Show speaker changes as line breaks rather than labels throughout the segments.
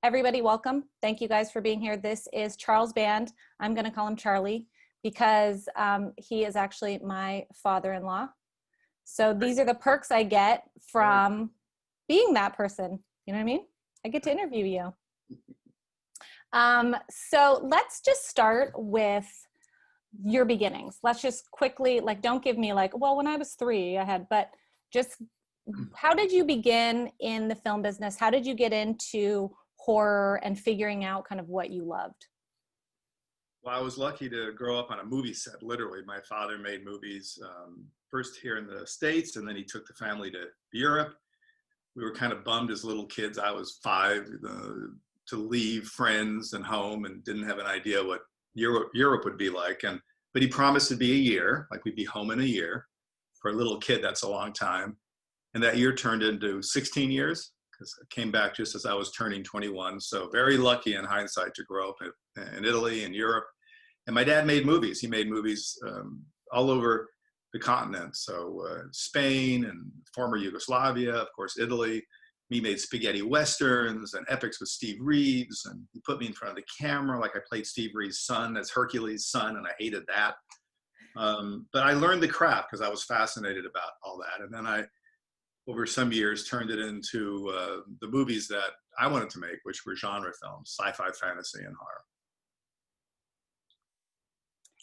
Everybody, welcome. Thank you guys for being here. This is Charles' band. I'm going to call him Charlie because he is actually my father-in-law. So these are the perks I get from being that person. You know what I mean? I get to interview you. So let's just start with your beginnings. Let's just quickly, like, don't give me like, well, when I was 3, I had, but just how did you begin in the film business? How did you get into horror and figuring out kind of what you loved?
Well, I was lucky to grow up on a movie set, literally. My father made movies first here in the States, and then he took the family to Europe. We were kind of bummed as little kids. I was 5 to leave friends and home and didn't have an idea what Europe would be like. But he promised it'd be a year, like we'd be home in a year. For a little kid, that's a long time. And that year turned into 16 years because I came back just as I was turning 21. So very lucky in hindsight to grow up in Italy and Europe. And my dad made movies. He made movies all over the continent. So Spain and former Yugoslavia, of course, Italy. He made spaghetti westerns and epics with Steve Reeves. And he put me in front of the camera like I played Steve Reeves' son as Hercules' son, and I hated that. But I learned the craft because I was fascinated about all that. And then I, over some years, turned it into the movies that I wanted to make, which were genre films, sci-fi, fantasy, and horror.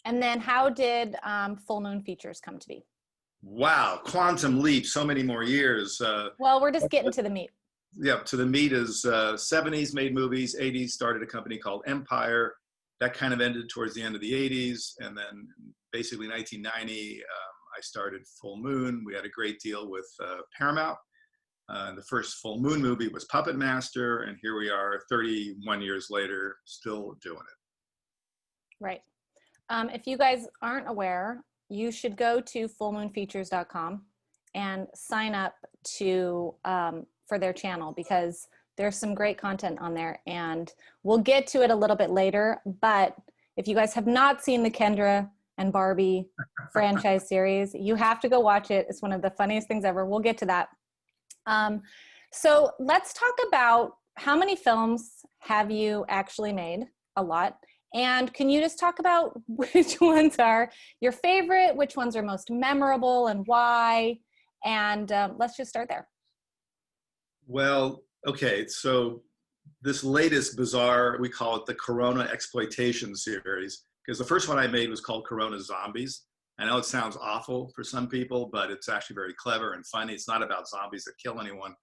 And then how did Full Moon Features come to be?
Wow, quantum leap, so many more years.
Well, we're just getting to the meat.
Yeah, to the meat is 70s made movies, 80s started a company called Empire. That kind of ended towards the end of the 80s. And then basically 1990, I started Full Moon. We had a great deal with Paramount. The first Full Moon movie was Puppet Master. And here we are 31 years later, still doing it.
Right. If you guys aren't aware, you should go to fullmoonfeatures.com and sign up to for their channel because there's some great content on there, and we'll get to it a little bit later. But if you guys have not seen the Kendra and Barbie franchise series, you have to go watch it. It's one of the funniest things ever. We'll get to that. So let's talk about how many films have you actually made? A lot. And can you just talk about which ones are your favorite, which ones are most memorable and why? And let's just start there.
Well, okay, so this latest bizarre, we call it the Corona Exploitation series, because the first one I made was called Corona Zombies. I know it sounds awful for some people, but it's actually very clever and funny. It's not about zombies that kill anyone.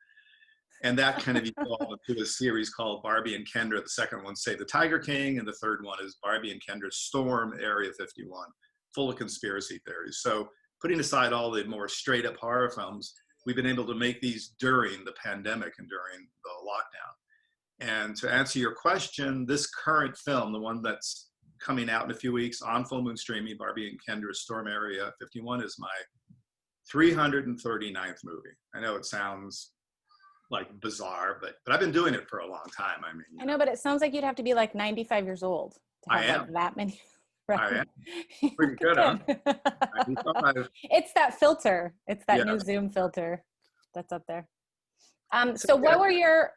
And that kind of evolved into a series called Barbie and Kendra. The second one, Save the Tiger King. And the third one is Barbie and Kendra Storm Area 51, full of conspiracy theories. So putting aside all the more straight up horror films, we've been able to make these during the pandemic and during the lockdown. And to answer your question, this current film, the one that's coming out in a few weeks on Full Moon Streaming, Barbie and Kendra Storm Area 51, is my 339th movie. I know it sounds like bizarre, but I've been doing it for a long time. I mean,
I know, but it sounds like you'd have to be like 95 years old to have like that many.
Right? I am. Pretty good, huh?
It's that filter. It's that new Zoom filter that's up there. So what were your,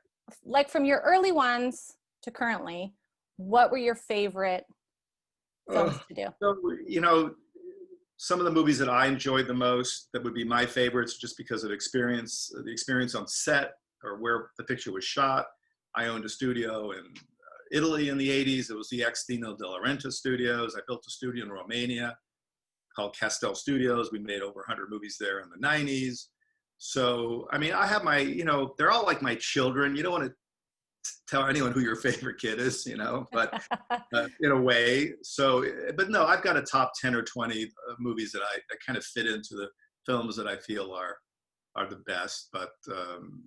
like from your early ones to currently, what were your favorite films to do?
So, you know, some of the movies that I enjoyed the most, that would be my favorites just because of experience, the experience on set or where the picture was shot. I owned a studio in Italy in the 80s. It was the ex Dino De Laurentiis studios. I built a studio in Romania called Castel Studios. We made over 100 movies there in the 90s. So, I mean, I have my, you know, they're all like my children. You don't want to tell anyone who your favorite kid is, you know, but in a way. So, but no, I've got a top 10 or 20 movies that kind of fit into the films that I feel are the best. But,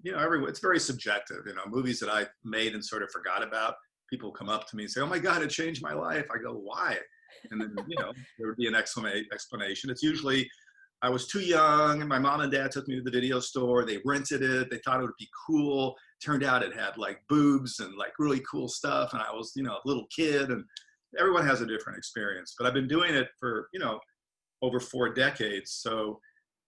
you know, it's very subjective, you know, movies that I made and sort of forgot about. People come up to me and say, oh my God, it changed my life. I go, why? And then, you know, there would be an explanation. It's usually, I was too young and my mom and dad took me to the video store. They rented it. They thought it would be cool. Turned out it had like boobs and like really cool stuff. And I was, you know, a little kid, and everyone has a different experience. But I've been doing it for, you know, over 4 decades. So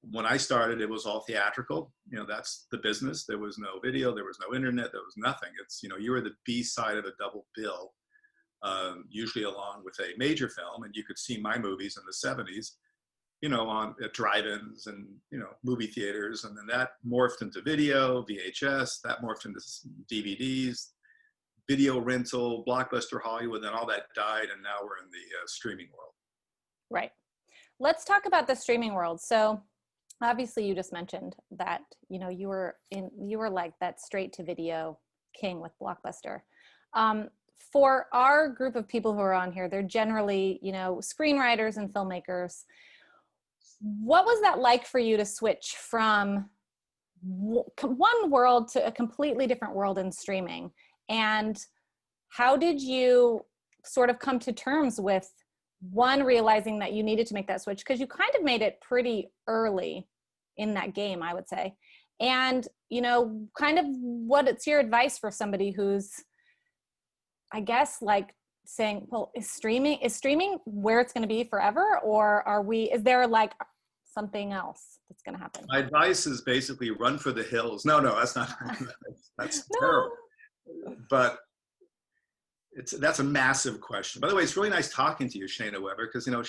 when I started, it was all theatrical. You know, that's the business. There was no video, there was no internet, there was nothing. It's, you know, you were the B side of a double bill, usually along with a major film, and you could see my movies in the 70s, you know, on at drive-ins and, you know, movie theaters. And then that morphed into video, VHS, that morphed into DVDs, video rental, Blockbuster, Hollywood, then all that died, and now we're in the streaming world.
Right. Let's talk about the streaming world. So obviously you just mentioned that, you know, you were like that straight to video king with Blockbuster. For our group of people who are on here, they're generally, you know, screenwriters and filmmakers. What was that like for you to switch from one world to a completely different world in streaming? And how did you sort of come to terms with, one, realizing that you needed to make that switch, because you kind of made it pretty early in that game, I would say. And, you know, kind of what's your advice for somebody who's, I guess, like saying, well, is streaming where it's going to be forever? Or is there like something else that's going to happen?
My advice is basically run for the hills. No, that's not, that's
No.
terrible. But that's a massive question. By the way, it's really nice talking to you, Shayna Weber, because, you know,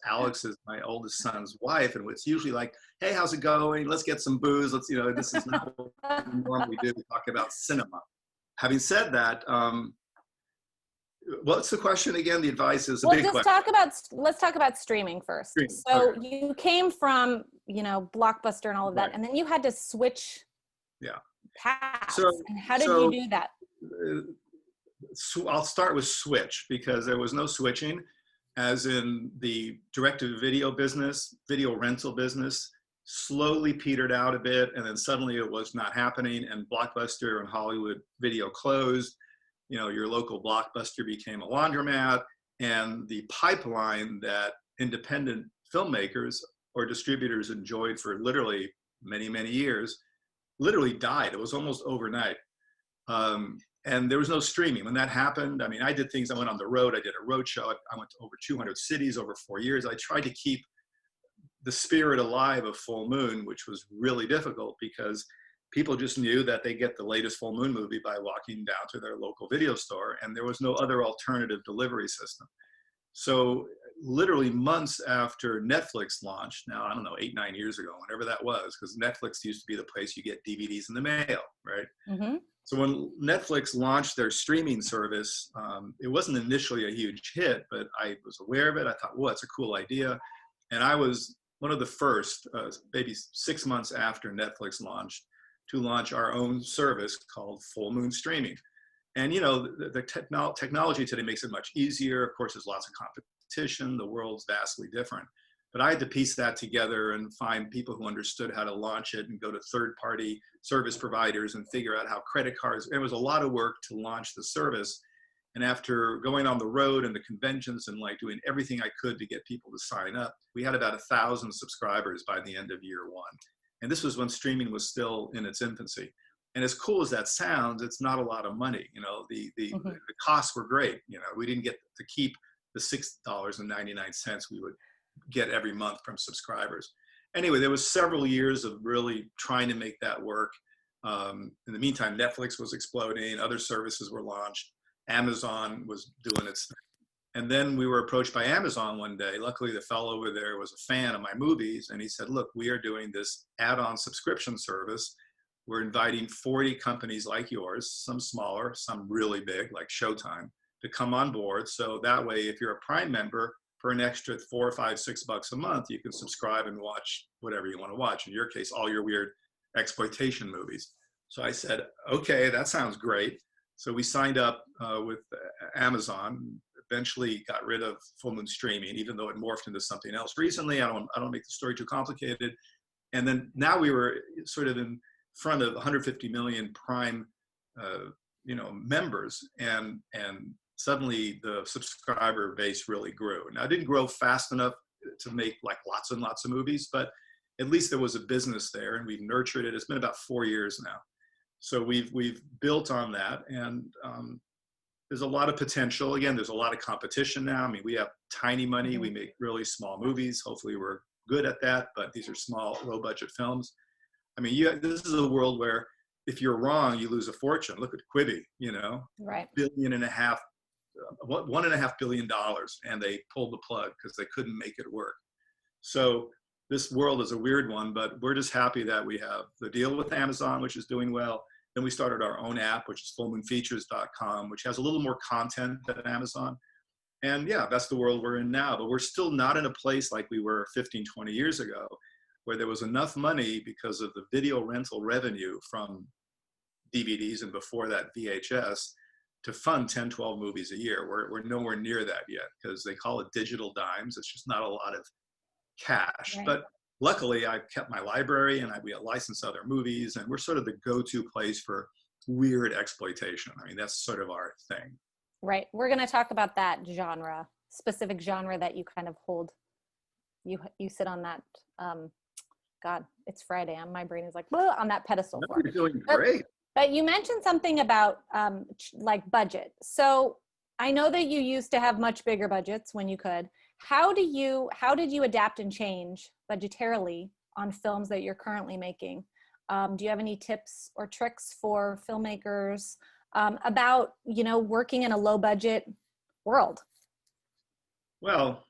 Alex is my oldest son's wife, and it's usually like, hey, how's it going? Let's get some booze. Let's, you know, this is not what we normally do. We talk about cinema. Having said that, what's the question again? The advice is a big question.
Let's talk about streaming first.
Streaming.
So
Okay.
you came from, you know, Blockbuster and all of that,
Right.
and then you had to switch paths. And how did you do that?
So I'll start with switch, because there was no switching, as in the direct-to-video business, video rental business, slowly petered out a bit, and then suddenly it was not happening, and Blockbuster and Hollywood Video closed. You know, your local Blockbuster became a laundromat, and the pipeline that independent filmmakers or distributors enjoyed for literally many, many years literally died. It was almost overnight. And there was no streaming. When that happened, I mean, I did things. I went on the road. I did a road show. I went to over 200 cities over 4 years. I tried to keep the spirit alive of Full Moon, which was really difficult, because people just knew that they get the latest Full Moon movie by walking down to their local video store, and there was no other alternative delivery system. So literally months after Netflix launched, now, I don't know, 8, 9 years ago, whenever that was, because Netflix used to be the place you get DVDs in the mail, right? Mm-hmm. So when Netflix launched their streaming service, it wasn't initially a huge hit, but I was aware of it. I thought, well, it's a cool idea. And I was one of the first, maybe 6 months after Netflix launched, to launch our own service called Full Moon Streaming. And, you know, the technology today makes it much easier. Of course, there's lots of competition. The world's vastly different. But I had to piece that together and find people who understood how to launch it, and go to third-party service providers and figure out how credit cards. It was a lot of work to launch the service. And after going on the road and the conventions and like doing everything I could to get people to sign up, we had about 1,000 subscribers by the end of year one. And this was when streaming was still in its infancy. And as cool as that sounds, it's not a lot of money. You know, the costs were great. You know, we didn't get to keep the $6.99 we would get every month from subscribers. Anyway, there was several years of really trying to make that work. In the meantime, Netflix was exploding, other services were launched, Amazon was doing its thing. And then we were approached by Amazon one day. Luckily, the fellow over there was a fan of my movies, and he said, look, we are doing this add-on subscription service. We're inviting 40 companies like yours, some smaller, some really big, like Showtime, to come on board. So that way, if you're a Prime member, for an extra $4, $5, $6 a month, you can subscribe and watch whatever you want to watch. In your case, all your weird exploitation movies. So I said, okay, that sounds great. So we signed up with Amazon, eventually got rid of Full Moon Streaming, even though it morphed into something else recently. I don't make the story too complicated. And then now we were sort of in front of 150 million Prime, members, and suddenly the subscriber base really grew. Now, it didn't grow fast enough to make like lots and lots of movies, but at least there was a business there, and we've nurtured it. It's been about 4 years now. So we've built on that, and there's a lot of potential. Again, there's a lot of competition now. I mean, we have tiny money. We make really small movies. Hopefully we're good at that, but these are small, low budget films. I mean, this is a world where if you're wrong, you lose a fortune. Look at Quibi, you know,
Right.
$1.5 billion, and they pulled the plug because they couldn't make it work. So this world is a weird one, but we're just happy that we have the deal with Amazon, which is doing well. Then we started our own app, which is fullmoonfeatures.com, which has a little more content than Amazon. And yeah, that's the world we're in now, but we're still not in a place like we were 15, 20 years ago, where there was enough money because of the video rental revenue from DVDs and before that VHS to fund 10, 12 movies a year. We're nowhere near that yet because they call it digital dimes. It's just not a lot of cash.
Right.
But luckily, I've kept my library and we license other movies, and we're sort of the go-to place for weird exploitation. I mean, that's sort of our thing.
Right. We're going to talk about that genre, specific genre that you kind of hold. You sit on that. God, it's Friday. My brain is like on that pedestal.
No, you're doing great.
But you mentioned something about like budget. So I know that you used to have much bigger budgets when you could. How did you adapt and change budgetarily on films that you're currently making? Do you have any tips or tricks for filmmakers about, you know, working in a low budget world? Well,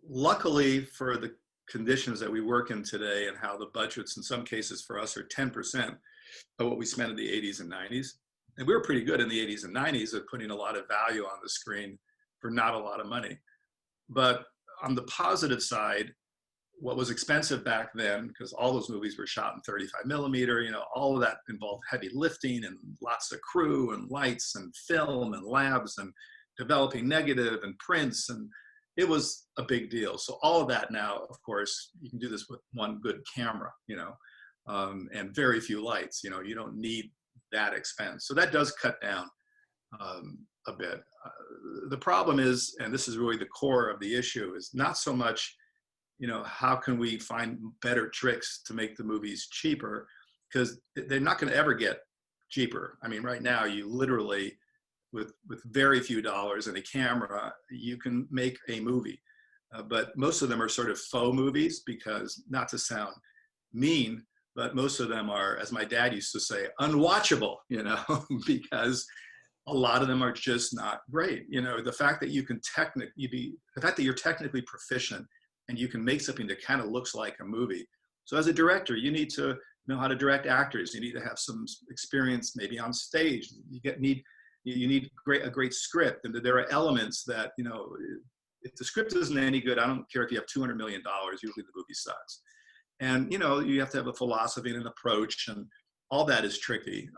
luckily for the conditions that we work in today and how the budgets in some cases for us are 10% of what we spent in the 80s and 90s. And we were pretty good in the 80s and 90s at putting a lot of value on the screen for not a lot of money. But on the positive side, what was expensive back then, because all those movies were shot in 35 millimeter, you know, all of that involved heavy lifting and lots of crew and lights and film and labs and developing negative and prints, and it was a big deal. So all of that now, of course, you can do this with one good camera, you know, and very few lights. You know, you don't need that expense. So that does cut down a bit. The problem is, and this is really the core of the issue, is not so much, you know, how can we find better tricks to make the movies cheaper, because they're not going to ever get cheaper. I mean, right now, you literally, with very few dollars and a camera, you can make a movie. But most of them are sort of faux movies, because, not to sound mean, but most of them are, as my dad used to say, unwatchable, you know, because a lot of them are just not great. You know, the fact that you can the fact that you're technically proficient and you can make something that kind of looks like a movie. So as a director, you need to know how to direct actors. You need to have some experience maybe on stage. You need a great script. And there are elements that, you know, if the script isn't any good, I don't care if you have $200 million, usually the movie sucks. And, you know, you have to have a philosophy and an approach, and all that is tricky.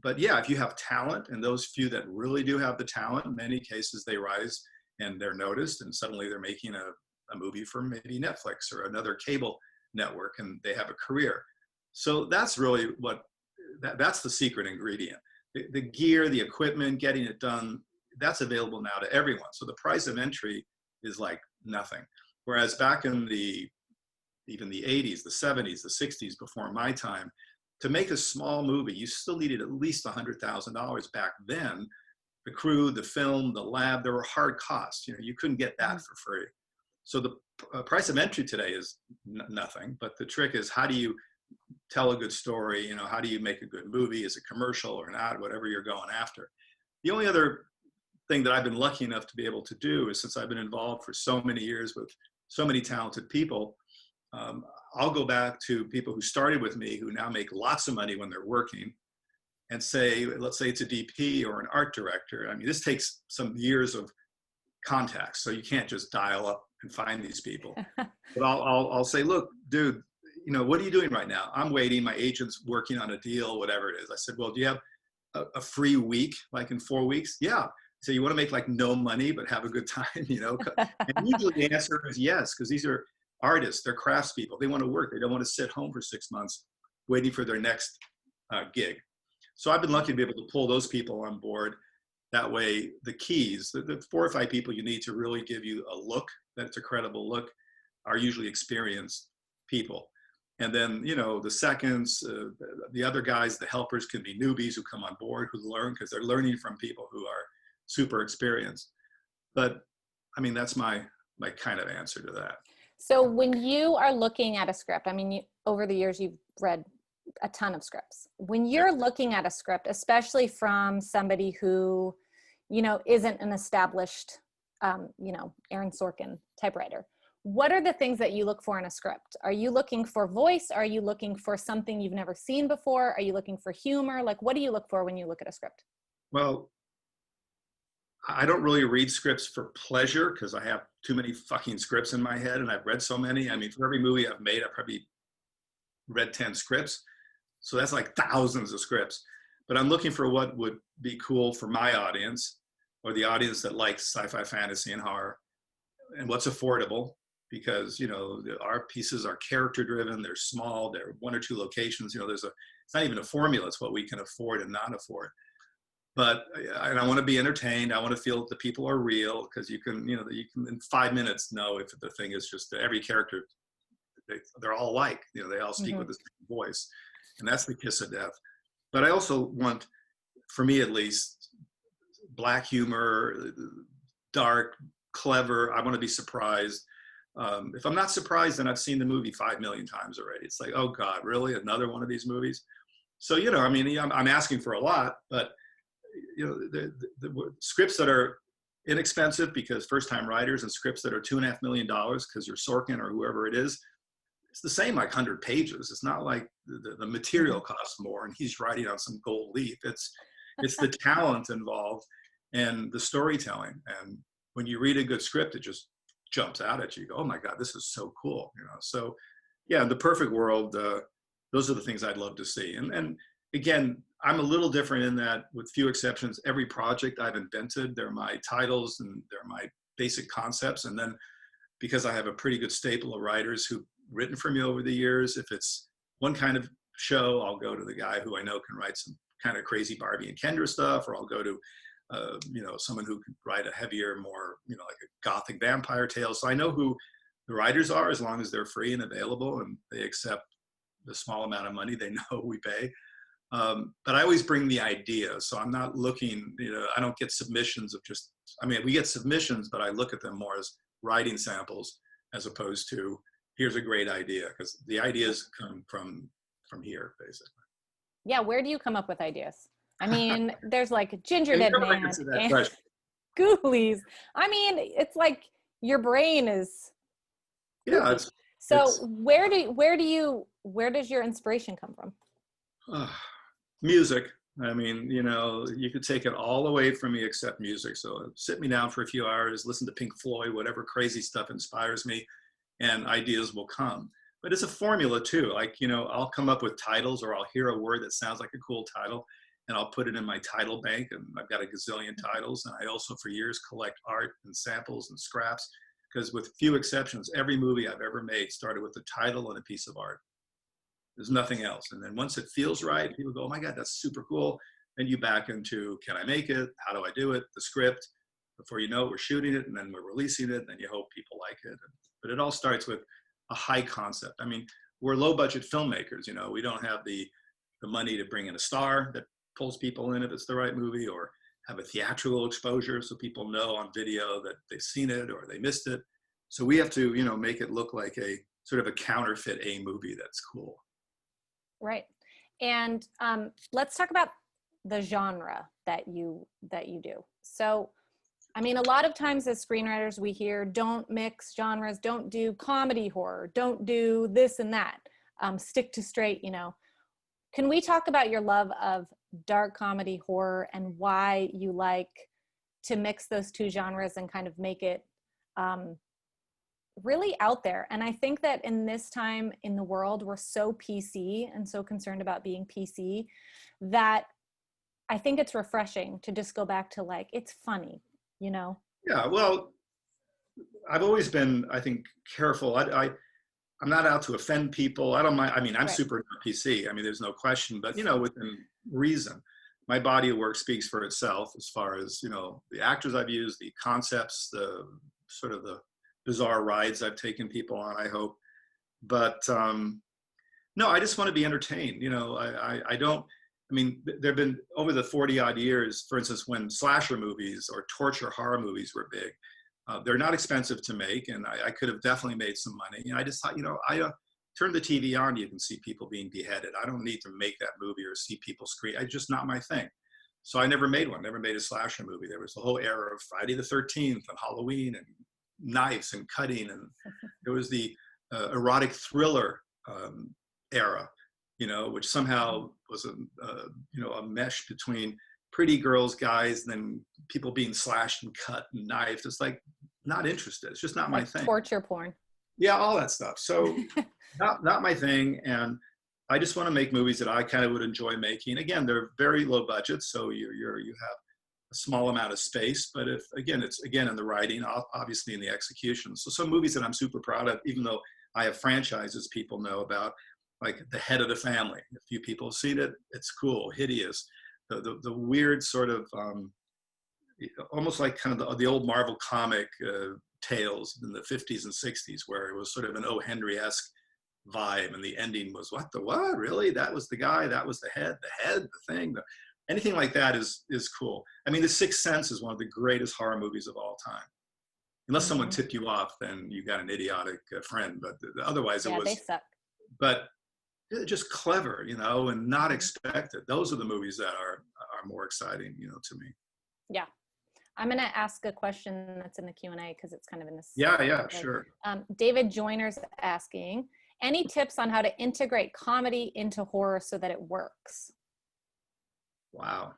But yeah, if you have talent, and those few that really do have the talent, in many cases they rise and they're noticed, and suddenly they're making a movie for maybe Netflix or another cable network, and they have a career. So that's really that's the secret ingredient. The gear, the equipment, getting it done, that's available now to everyone. So the price of entry is like nothing. Whereas back in even the 80s, the 70s, the 60s, before my time, to make a small movie, you still needed at least $100,000 back then. The crew, the film, the lab, there were hard costs. You know, you couldn't get that for free. So the price of entry today is nothing, but the trick is, how do you tell a good story? You know, how do you make a good movie? Is it commercial or not? Whatever you're going after. The only other thing that I've been lucky enough to be able to do is, since I've been involved for so many years with so many talented people, I'll go back to people who started with me, who now make lots of money when they're working, and say, let's say it's a DP or an art director. I mean, this takes some years of contacts, so you can't just dial up and find these people. But I'll say, look, dude, you know, what are you doing right now? I'm waiting. My agent's working on a deal, whatever it is. I said, well, do you have a free week, like in 4 weeks? Yeah. So you want to make like no money, but have a good time, you know? And usually the answer is yes, because these are artists, they're craftspeople. They want to work. They don't want to sit home for 6 months waiting for their next gig. So I've been lucky to be able to pull those people on board. That way, the keys, the 4 or 5 people you need to really give you a look that's a credible look, are usually experienced people. And then, you know, the seconds, the other guys, the helpers, can be newbies who come on board, who learn, because they're learning from people who are super experienced. But I mean, that's my my kind of answer to that.
So when you are looking at a script, I mean, over the years, you've read a ton of scripts. When you're looking at a script, especially from somebody who, you know, isn't an established, you know, Aaron Sorkin type writer, what are the things that you look for in a script? Are you looking for voice? Are you looking for something you've never seen before? Are you looking for humor? Like, what do you look for when you look at a script?
Well, I don't really read scripts for pleasure because I have too many fucking scripts in my head, and I've read so many. I mean, for every movie I've made, I've probably read 10 scripts. So that's like thousands of scripts. But I'm looking for what would be cool for my audience, or the audience that likes sci-fi, fantasy, and horror, and what's affordable, because, you know, our pieces are character driven, they're small, they're 1 or 2 locations, you know, it's not even a formula, it's what we can afford and not afford. But and I want to be entertained. I want to feel that the people are real, because you can in 5 minutes know if the thing is just every character, they're all alike. You know, they all speak with the same voice, and that's the kiss of death. But I also want, for me at least, black humor, dark, clever. I want to be surprised. If I'm not surprised, then I've seen the movie 5 million times already. It's like, oh God, really? Another one of these movies? So, you know, I mean, I'm asking for a lot, but you know, the scripts that are inexpensive because first-time writers, and scripts that are $2.5 million because you're Sorkin or whoever it is, it's the same, like 100 pages. It's not like the material costs more and he's writing on some gold leaf. It's the talent involved and the storytelling. And when you read a good script, it just jumps out at you. You go, oh my God, this is so cool. You know, so yeah, in the perfect world, those are the things I'd love to see. And again, I'm a little different in that, with few exceptions, every project I've invented, they're my titles and they're my basic concepts. And then because I have a pretty good staple of writers who've written for me over the years, if it's one kind of show, I'll go to the guy who I know can write some kind of crazy Barbie and Kendra stuff, or I'll go to, you know, someone who can write a heavier, more, you know, like a gothic vampire tale. So I know who the writers are, as long as they're free and available and they accept the small amount of money they know we pay. But I always bring the idea. So I'm not looking, you know, I don't get submissions of just, I mean, we get submissions, but I look at them more as writing samples as opposed to, here's a great idea, because the ideas come from here, basically.
Yeah, where do you come up with ideas? I mean, there's like Gingerdead Man and Ghoulies. I mean, it's like your brain is.
Yeah.
Where does your inspiration come from?
Music. I mean, you know, you could take it all away from me except music. So sit me down for a few hours, listen to Pink Floyd, whatever crazy stuff inspires me, and ideas will come. But it's a formula too. Like, you know, I'll come up with titles, or I'll hear a word that sounds like a cool title, and I'll put it in my title bank. And I've got a gazillion titles. And I also, for years, collect art and samples and scraps, because with few exceptions, every movie I've ever made started with a title and a piece of art. There's nothing else. And then once it feels right, people go, oh my God, that's super cool. Then you back into, can I make it? How do I do it? The script. Before you know it, we're shooting it, and then we're releasing it, and then you hope people like it. But it all starts with a high concept. I mean, we're low budget filmmakers, you know, we don't have the money to bring in a star that pulls people in if it's the right movie, or have a theatrical exposure so people know on video that they've seen it or they missed it. So we have to, you know, make it look like a sort of a counterfeit A movie that's cool.
Right. And let's talk about the genre that you do. So, I mean, a lot of times as screenwriters, we hear, don't mix genres, don't do comedy horror, don't do this and that, stick to straight, you know. Can we talk about your love of dark comedy horror and why you like to mix those two genres and kind of make it really out there? And I think that in this time in the world, we're so PC and so concerned about being PC that I think it's refreshing to just go back to, like, it's funny, you know?
Yeah, well, I've always been, I think, careful. I'm not out to offend people. I don't mind. I mean, I'm super PC. I mean, there's no question, but, you know, within reason. My body of work speaks for itself as far as, you know, the actors I've used, the concepts, the sort of the bizarre rides I've taken people on, I hope. But no, I just want to be entertained. You know, I don't, I mean, there have been, over the 40 odd years, for instance, when slasher movies or torture horror movies were big, They're not expensive to make, and I could have definitely made some money. And I just thought, I turn the TV on, you can see people being beheaded. I don't need to make that movie or see people scream. It's just not my thing. So I never made one, never made a slasher movie. There was the whole era of Friday the 13th and Halloween and knives and cutting. And there was the erotic thriller era, which somehow was a mesh between pretty girls, guys, and then people being slashed and cut and knifed. It's like, not interested. It's just not my thing.
Torture porn.
Yeah, all that stuff. So not my thing. And I just want to make movies that I kind of would enjoy making. Again, they're very low budget, so you have a small amount of space. But it's in the writing, obviously in the execution. So some movies that I'm super proud of, even though I have franchises people know about, like The Head of the Family. A few people have seen it. It's cool, hideous. The weird sort of almost like kind of the old Marvel comic tales in the 50s and 60s, where it was sort of an O. Henry-esque vibe, and the ending was what really, that was the guy, that was the head, the thing, anything like that is cool. I mean, The Sixth Sense is one of the greatest horror movies of all time, unless someone tipped you off, then you got an idiotic friend, but otherwise it was,
they suck.
but just clever, and not expected. Those are the movies that are more exciting, to me.
Yeah. I'm going to ask a question that's in the Q&A because it's kind of in this.
Yeah, sure.
David Joyner's asking, any tips on how to integrate comedy into horror so that it works? Wow.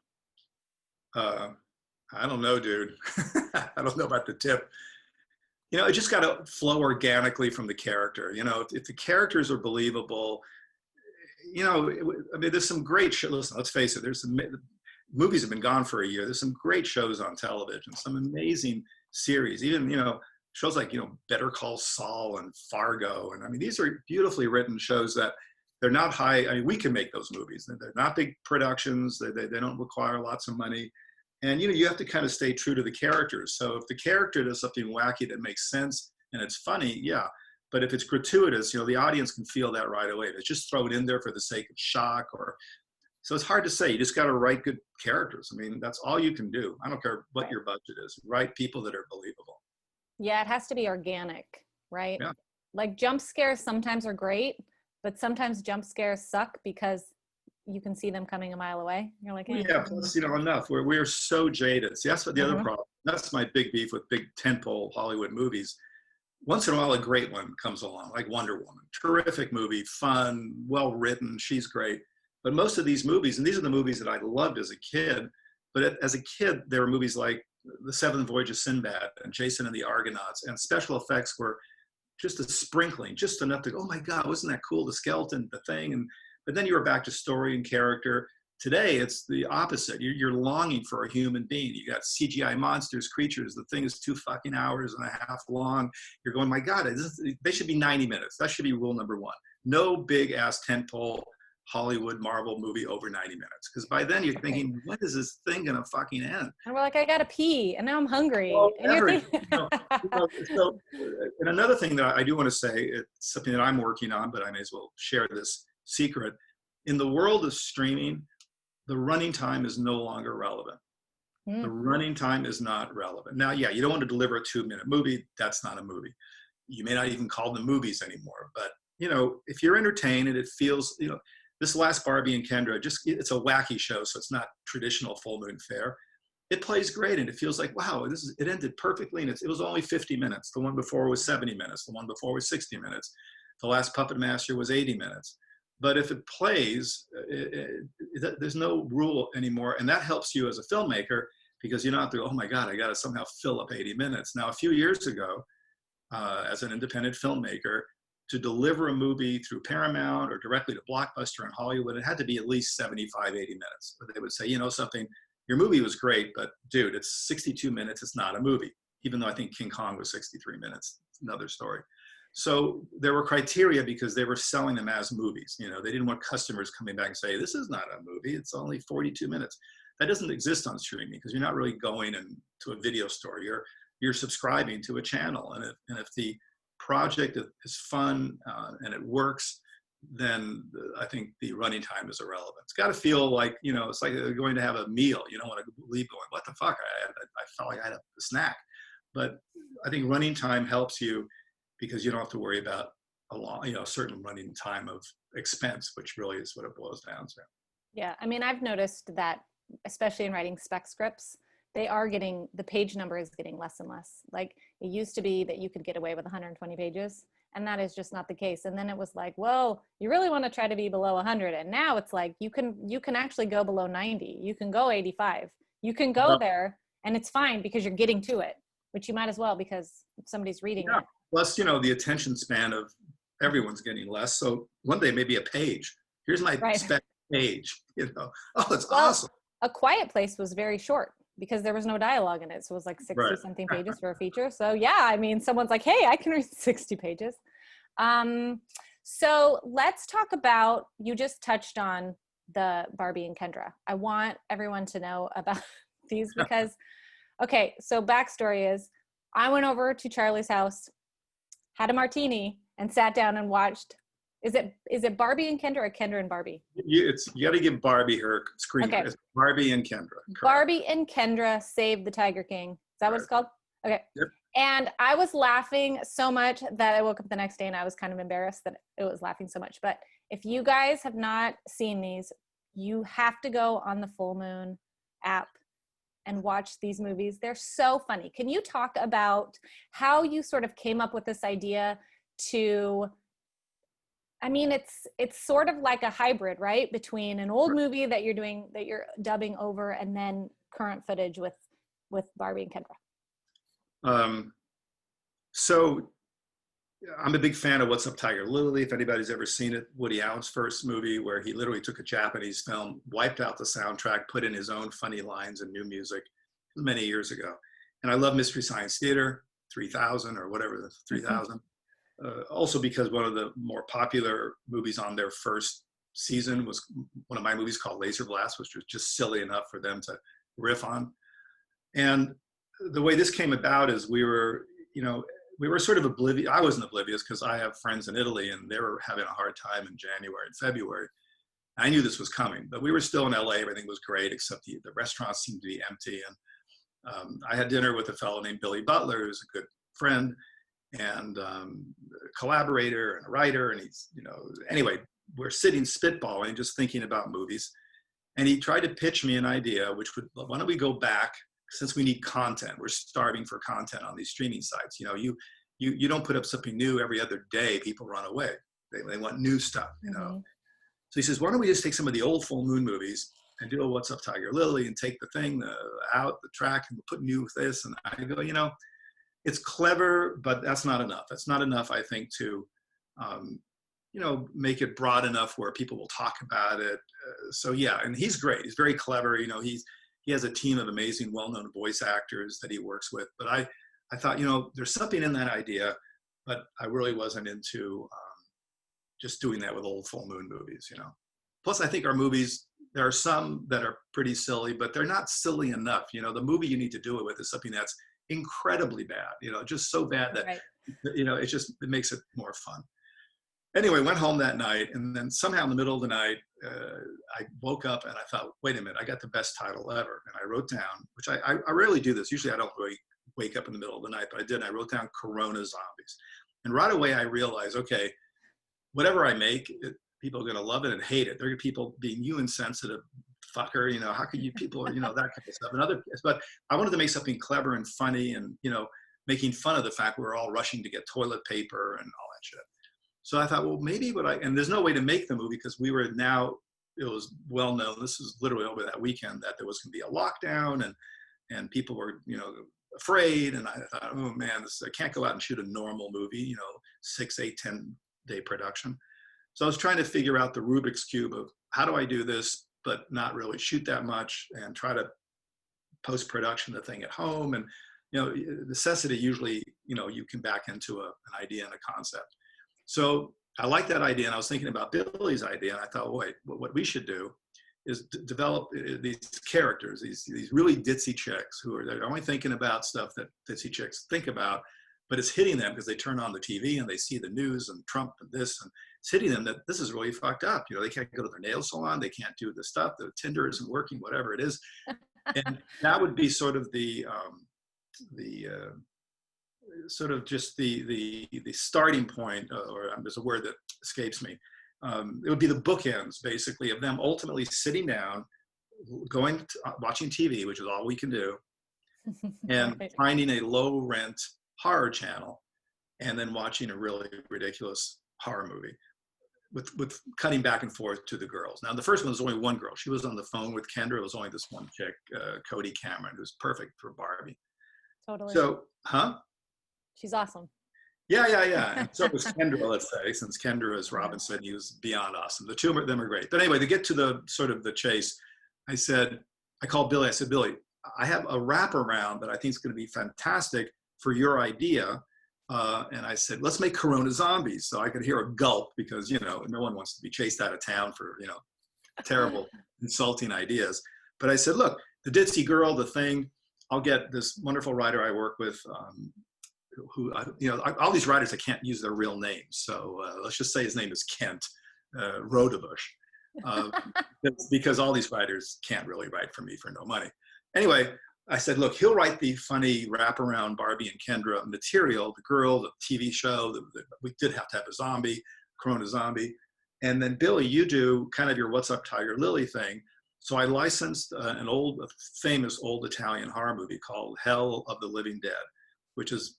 I don't know, dude. I don't know about the tip. It just got to flow organically from the character. If the characters are believable, I mean, there's some great shows. Listen, let's face it, movies have been gone for a year. There's some great shows on television, some amazing series, even, shows like, Better Call Saul and Fargo. And I mean, these are beautifully written shows that they're not high. I mean, we can make those movies. They're not big productions. They don't require lots of money. And, you have to kind of stay true to the characters. So if the character does something wacky that makes sense and it's funny, yeah. But if it's gratuitous, the audience can feel that right away. It's just thrown in there for the sake of shock so it's hard to say. You just got to write good characters. I mean, that's all you can do. I don't care what your budget is. Write people that are believable.
Yeah, it has to be organic, right?
Yeah.
Like jump scares sometimes are great, but sometimes jump scares suck because you can see them coming a mile away. You're like,
yeah, plus, enough. We're so jaded. See, that's what the other problem. That's my big beef with big tentpole Hollywood movies. Once in a while, a great one comes along, like Wonder Woman. Terrific movie, fun, well written. She's great. But most of these movies, and these are the movies that I loved as a kid, but as a kid, there were movies like The Seventh Voyage of Sinbad and Jason and the Argonauts, and special effects were just a sprinkling, just enough to, oh my God, wasn't that cool? The skeleton, the thing. But then you were back to story and character. Today, it's the opposite. You're longing for a human being. You got CGI monsters, creatures. The thing is 2 fucking hours and a half long. You're going, my God, they should be 90 minutes. That should be rule number one. No big ass tentpole Hollywood Marvel movie over 90 minutes. Because by then you're thinking, when is this thing gonna fucking end?
And we're like, I gotta pee, and now I'm hungry.
Well,
and you're thinking-
so, and another thing that I do want to say, it's something that I'm working on, but I may as well share this secret. In the world of streaming, the running time is no longer relevant. The running time is not relevant. Now, yeah, you don't want to deliver a 2-minute movie. That's not a movie. You may not even call them movies anymore. But, if you're entertained and it feels, this last Barbie and Kendra, it's a wacky show, so it's not traditional full moon fare. It plays great, and it feels like, wow, it ended perfectly, and it was only 50 minutes. The one before was 70 minutes. The one before was 60 minutes. The last Puppet Master was 80 minutes. But if it plays, there's no rule anymore, and that helps you as a filmmaker because you don't have to go, oh my God, I got to somehow fill up 80 minutes. Now, a few years ago, as an independent filmmaker, to deliver a movie through Paramount or directly to Blockbuster in Hollywood, it had to be at least 75, 80 minutes. But they would say, something, your movie was great, but dude, it's 62 minutes, it's not a movie. Even though I think King Kong was 63 minutes, it's another story. So there were criteria because they were selling them as movies. They didn't want customers coming back and say, this is not a movie, it's only 42 minutes. That doesn't exist on streaming because you're not really going to a video store. You're subscribing to a channel. And if the project is fun and it works, then I think the running time is irrelevant. It's got to feel like, it's like going to have a meal. You don't want to leave going, what the fuck? I felt like I had a snack. but I think running time helps you because you don't have to worry about a long, certain running time of expense, which really is what it boils down to.
Yeah, I mean, I've noticed that, especially in writing spec scripts, the page number is getting less and less. Like, it used to be that you could get away with 120 pages, and that is just not the case. And then it was like, well, you really want to try to be below 100. And now it's like, you can actually go below 90. You can go 85. You can go there, and it's fine because you're getting to it, which you might as well, because if somebody's reading it.
Plus, the attention span of everyone's getting less. So one day, maybe a page. Here's my spec page, Oh, it's awesome.
A Quiet Place was very short because there was no dialogue in it. So it was like 60 something pages for a feature. So yeah, I mean, someone's like, hey, I can read 60 pages. So let's talk about, you just touched on the Barbie and Kendra. I want everyone to know about these because, okay, so backstory is I went over to Charlie's house, had a martini, and sat down and watched. Is it Barbie and Kendra or Kendra and Barbie?
You got to give Barbie her screen. Okay. It's Barbie and Kendra. Correct.
Barbie and Kendra Save the Tiger King. Is that what it's called? Okay. Yep. And I was laughing so much that I woke up the next day and I was kind of embarrassed that it was laughing so much. But if you guys have not seen these, you have to go on the Full Moon app and watch these movies. They're so funny. Can you talk about how you sort of came up with this idea to, I mean, it's sort of like a hybrid, right? Between an old movie that you're dubbing over and then current footage with Barbie and Kendra.
So I'm a big fan of What's Up, Tiger Lily. If anybody's ever seen it, Woody Allen's first movie where he literally took a Japanese film, wiped out the soundtrack, put in his own funny lines and new music many years ago. And I love Mystery Science Theater, 3000 or whatever, the 3000. Also because one of the more popular movies on their first season was one of my movies called Laser Blast, which was just silly enough for them to riff on. And the way this came about is we were sort of oblivious. I wasn't oblivious because I have friends in Italy and they were having a hard time in January and February. I knew this was coming, but we were still in LA. Everything was great, except the restaurants seemed to be empty. And I had dinner with a fellow named Billy Butler, who's a good friend and a collaborator and a writer. And he's, anyway, we're sitting spitballing, just thinking about movies. And he tried to pitch me an idea, which would, why don't we go back, since we need content, we're starving for content on these streaming sites. You don't put up something new every other day, people run away. They want new stuff, So he says, why don't we just take some of the old Full Moon movies and do a What's Up, Tiger Lily, and take the thing out, the track, and put new with this. And I go, it's clever, but that's not enough. That's not enough, I think, to, make it broad enough where people will talk about it. So yeah, and he's great. He's very clever. He has a team of amazing, well-known voice actors that he works with. But I thought, there's something in that idea, but I really wasn't into just doing that with old Full Moon movies, Plus, I think our movies, there are some that are pretty silly, but they're not silly enough. The movie you need to do it with is something that's incredibly bad, just so bad that, it makes it more fun. Anyway, went home that night, and then somehow in the middle of the night, I woke up and I thought, wait a minute, I got the best title ever. And I wrote down, which I rarely do this. Usually I don't really wake up in the middle of the night, but I did. I wrote down Corona Zombies. And right away I realized, okay, whatever I make, people are going to love it and hate it. There are people being you insensitive fucker, how could you people, that kind of stuff. But I wanted to make something clever and funny and, making fun of the fact we're all rushing to get toilet paper and all that shit. So I thought, well, maybe and there's no way to make the movie because it was well known, this was literally over that weekend, that there was going to be a lockdown and people were, afraid. And I thought, oh man, I can't go out and shoot a normal movie, 6, 8, 10-day production. So I was trying to figure out the Rubik's Cube of how do I do this, but not really shoot that much and try to post-production the thing at home. And, necessity usually, you can back into an idea and a concept. So I liked that idea, and I was thinking about Billy's idea, and I thought, wait, what we should do is develop these characters, these really ditzy chicks they're only thinking about stuff that ditzy chicks think about, but it's hitting them because they turn on the TV and they see the news and Trump and this, and it's hitting them that this is really fucked up. They can't go to their nail salon, they can't do the stuff, the Tinder isn't working, whatever it is. And that would be sort of the sort of just the starting point, or there's a word that escapes me. It would be the bookends, basically, of them ultimately sitting down, going to, watching TV, which is all we can do, and
Right.
finding a low rent horror channel, and then watching a really ridiculous horror movie with cutting back and forth to the girls. Now, the first one was only one girl. She was on the phone with Kendra. It was only this one chick, Cody Cameron, who's perfect for Barbie.
Totally.
So, huh?
She's awesome.
Yeah. And so was Kendra, let's say, since Kendra, as Robin said, he was beyond awesome. The two of them are great. But anyway, to get to the sort of the chase, I called Billy. I said, Billy, I have a wraparound that I think is going to be fantastic for your idea. And I said, let's make Corona zombies. So I could hear a gulp because, no one wants to be chased out of town for, terrible, insulting ideas. But I said, look, the ditzy girl, the thing, I'll get this wonderful writer I work with, all these writers, I can't use their real names. So let's just say his name is Kent Rodebush, because all these writers can't really write for me for no money. Anyway, I said, look, he'll write the funny wraparound Barbie and Kendra material, the girl, the TV show, we did have to have a zombie, Corona zombie. And then Billy, you do kind of your What's Up Tiger Lily thing. So I licensed a famous old Italian horror movie called Hell of the Living Dead, which is,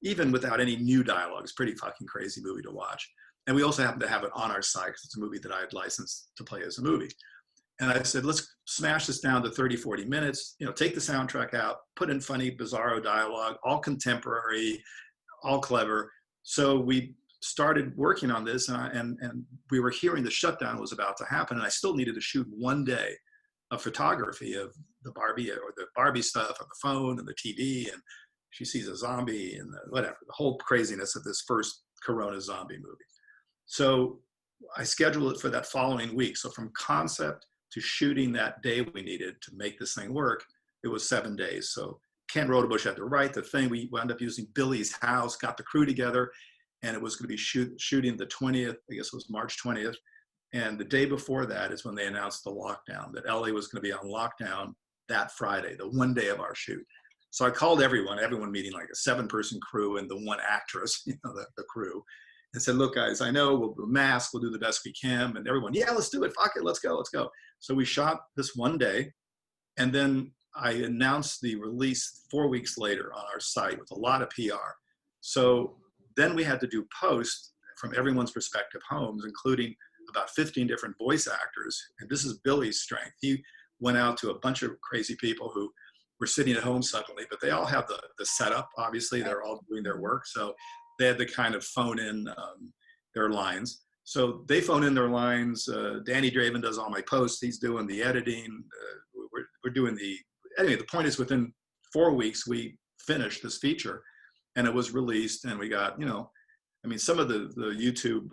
even without any new dialogue, it's a pretty fucking crazy movie to watch. And we also happen to have it on our site because it's a movie that I had licensed to play as a movie. And I said, let's smash this down to 30, 40 minutes, take the soundtrack out, put in funny, bizarro dialogue, all contemporary, all clever. So we started working on this, and we were hearing the shutdown was about to happen, and I still needed to shoot one day of photography of the Barbie stuff on the phone and the TV, and she sees a zombie and the whole craziness of this first Corona zombie movie. So I scheduled it for that following week. So from concept to shooting that day we needed to make this thing work, it was 7 days. So Ken Rodebush had to write the thing. We wound up using Billy's house, got the crew together, and it was going to be shooting the 20th, I guess it was March 20th. And the day before that is when they announced the lockdown, that LA was going to be on lockdown that Friday, the one day of our shoot. So I called everyone meeting like a 7-person crew and the one actress, the crew, and said, look, guys, I know we'll do a mask, we'll do the best we can. And everyone, yeah, let's do it. Fuck it. Let's go. So we shot this one day. And then I announced the release 4 weeks later on our site with a lot of PR. So then we had to do post from everyone's respective homes, including about 15 different voice actors. And this is Billy's strength. He went out to a bunch of crazy people who were sitting at home suddenly, but they all have the setup. Obviously, they're all doing their work. So they had to kind of phone in their lines. So they phone in their lines. Danny Draven does all my posts. He's doing the editing. We're doing anyway, the point is within 4 weeks, we finished this feature and it was released, and we got, some of the YouTube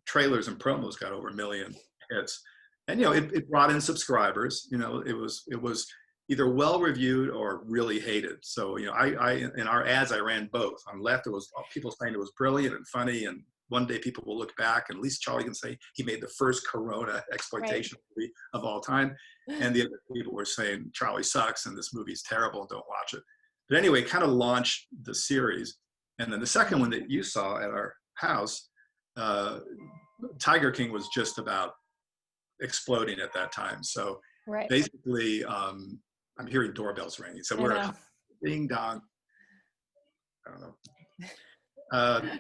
trailers and promos got over 1 million hits. And, it brought in subscribers. It was either well reviewed or really hated. So, I in our ads, I ran both. On left, it was people saying it was brilliant and funny. And one day people will look back and at least Charlie can say he made the first Corona exploitation movie of all time. And the other people were saying Charlie sucks and this movie's terrible and don't watch it. But anyway, kind of launched the series. And then the second one that you saw at our house, Tiger King was just about exploding at that time. So basically, I'm hearing doorbells ringing. So we're at ding dong. I don't know.